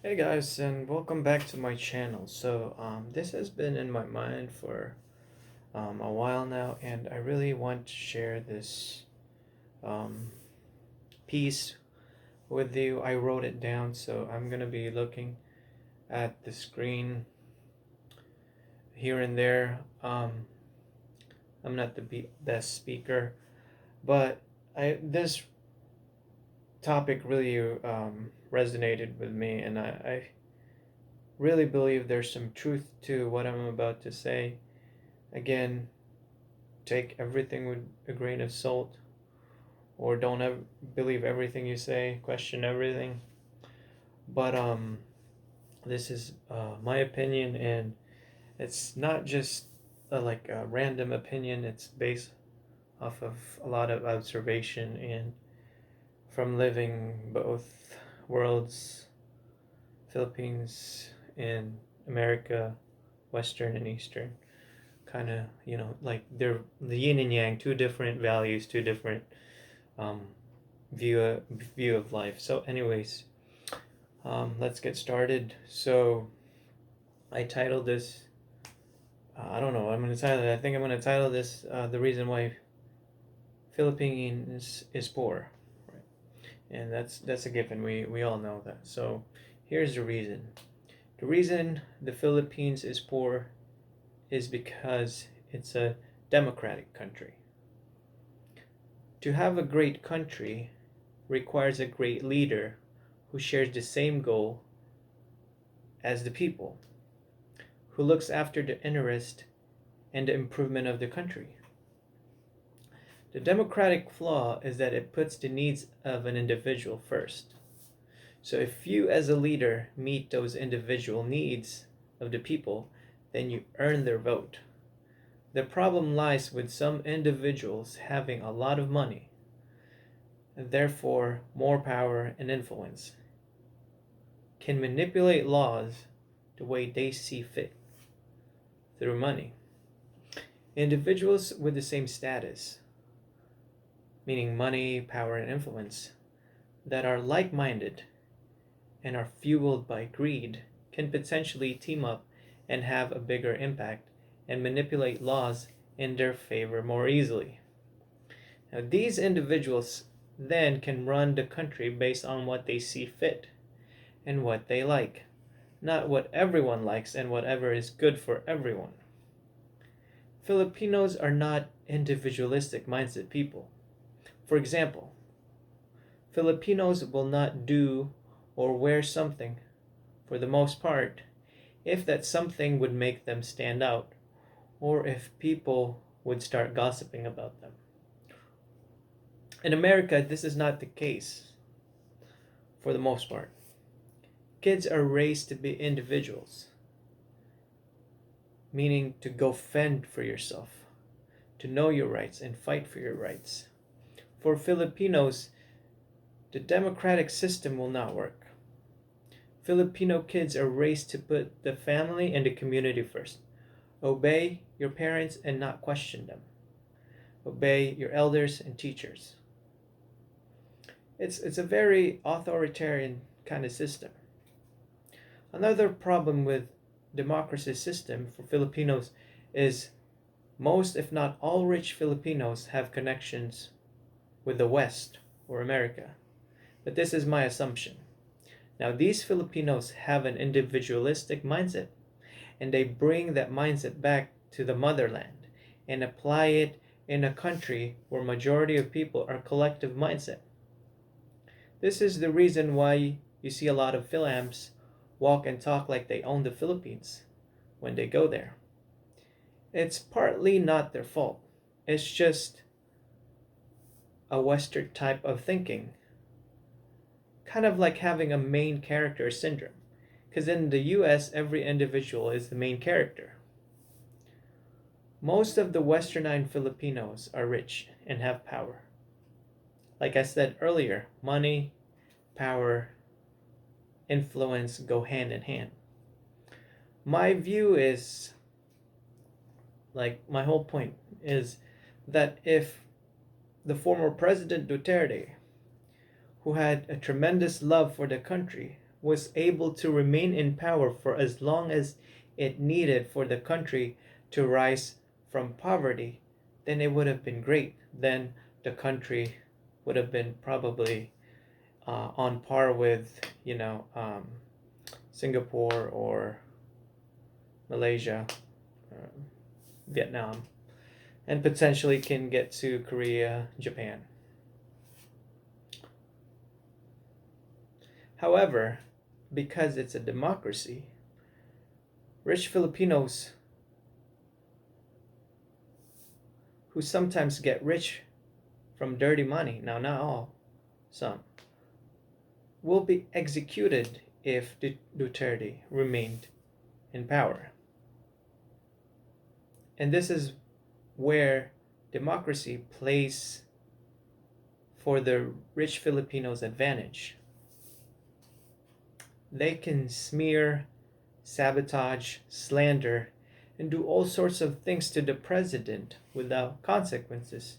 Hey guys, and welcome back to my channel. This has been in my mind for a while now, and I really want to share this um, piece with you. I wrote it down, so I'm gonna be looking at the screen here and there. I'm not the best speaker, but this topic really resonated with me, and I really believe there's some truth to what I'm about to say. Again, take everything with a grain of salt, or don't believe everything you say, question everything. But this is my opinion, and it's not just like a random opinion. It's based off of a lot of observation and from living both worlds, Philippines and America, Western and Eastern. Kind of, like they're the yin and yang, two different values, two different um, view of life. So, anyways, let's get started. So, I titled this. I don't know. What I'm gonna title it. I think I'm gonna title this "The Reason Why Philippines is Poor," right? And that's a given. We all know that. So, here's the reason. The reason the Philippines is poor is because it's a democratic country. To have a great country requires a great leader who shares the same goal as the people, who looks after the interest and the improvement of the country. The democratic flaw is that it puts the needs of an individual first. So if you as a leader meet those individual needs of the people, then you earn their vote. The problem lies with some individuals having a lot of money, and therefore more power and influence, can manipulate laws the way they see fit through money. Individuals with the same status, meaning money, power, and influence, that are like minded and are fueled by greed, can potentially team up and have a bigger impact and manipulate laws in their favor more easily. Now, these individuals then can run the country based on what they see fit and what they like, not what everyone likes and whatever is good for everyone. Filipinos are not individualistic mindset people. For example, Filipinos will not do or wear something, for the most part, if that something would make them stand out or if people would start gossiping about them. In America, this is not the case for the most part. Kids are raised to be individuals, meaning to go fend for yourself, to know your rights and fight for your rights. For Filipinos, the democratic system will not work. Filipino kids are raised to put the family and the community first. Obey your parents and not question them. Obey your elders and teachers. It's a very authoritarian kind of system. Another problem with democracy system for Filipinos is most, if not all, rich Filipinos have connections with the West or America. But this is my assumption. Now, these Filipinos have an individualistic mindset, and they bring that mindset back to the motherland and apply it in a country where majority of people are collective mindset. This is the reason why you see a lot of Philams walk and talk like they own the Philippines when they go there. It's partly not their fault. It's just a Western type of thinking. Kind of like having a main character syndrome. Because in the US, every individual is the main character. Most of the westernized Filipinos are rich and have power. Like I said earlier, money, power, influence go hand in hand. My view is, like, my whole point is that if the former President Duterte, who had a tremendous love for the country, was able to remain in power for as long as it needed for the country to rise from poverty, then it would have been great. Then the country would have been probably on par with, Singapore or Malaysia, Vietnam, and potentially can get to Korea, Japan. However, because it's a democracy, rich Filipinos who sometimes get rich from dirty money, now not all, some, will be executed if Duterte remained in power. And this is where democracy plays for the rich Filipinos' advantage. They can smear, sabotage, slander, and do all sorts of things to the president without consequences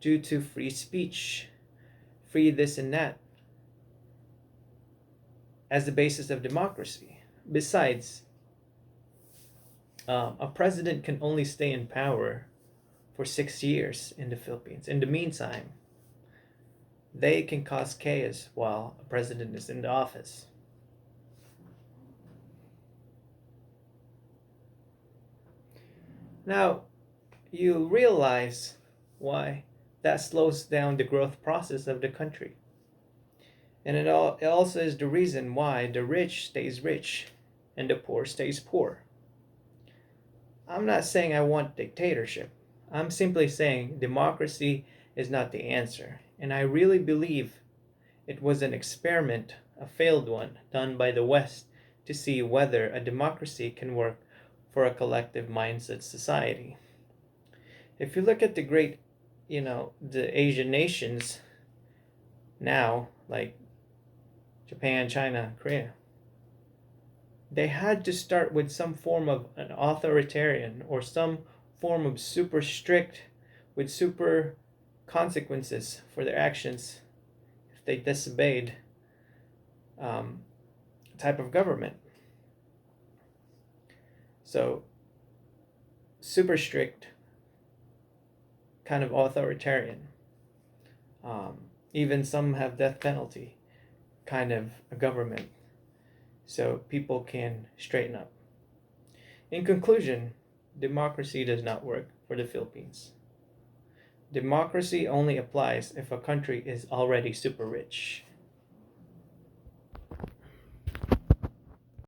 due to free speech, free this and that, as the basis of democracy. Besides, a president can only stay in power for 6 years in the Philippines. In the meantime, they can cause chaos while a president is in the office. Now, you realize why that slows down the growth process of the country. And it also is the reason why the rich stays rich and the poor stays poor. I'm not saying I want dictatorship. I'm simply saying democracy is not the answer. And I really believe it was an experiment, a failed one, done by the West to see whether a democracy can work for a collective mindset society. If you look at the great, the Asian nations now, like Japan, China, Korea, they had to start with some form of an authoritarian or some form of super strict with super consequences for their actions if they disobeyed type of government. So super strict, kind of authoritarian. Even some have death penalty, kind of a government, so people can straighten up. In conclusion, democracy does not work for the Philippines. Democracy only applies if a country is already super rich.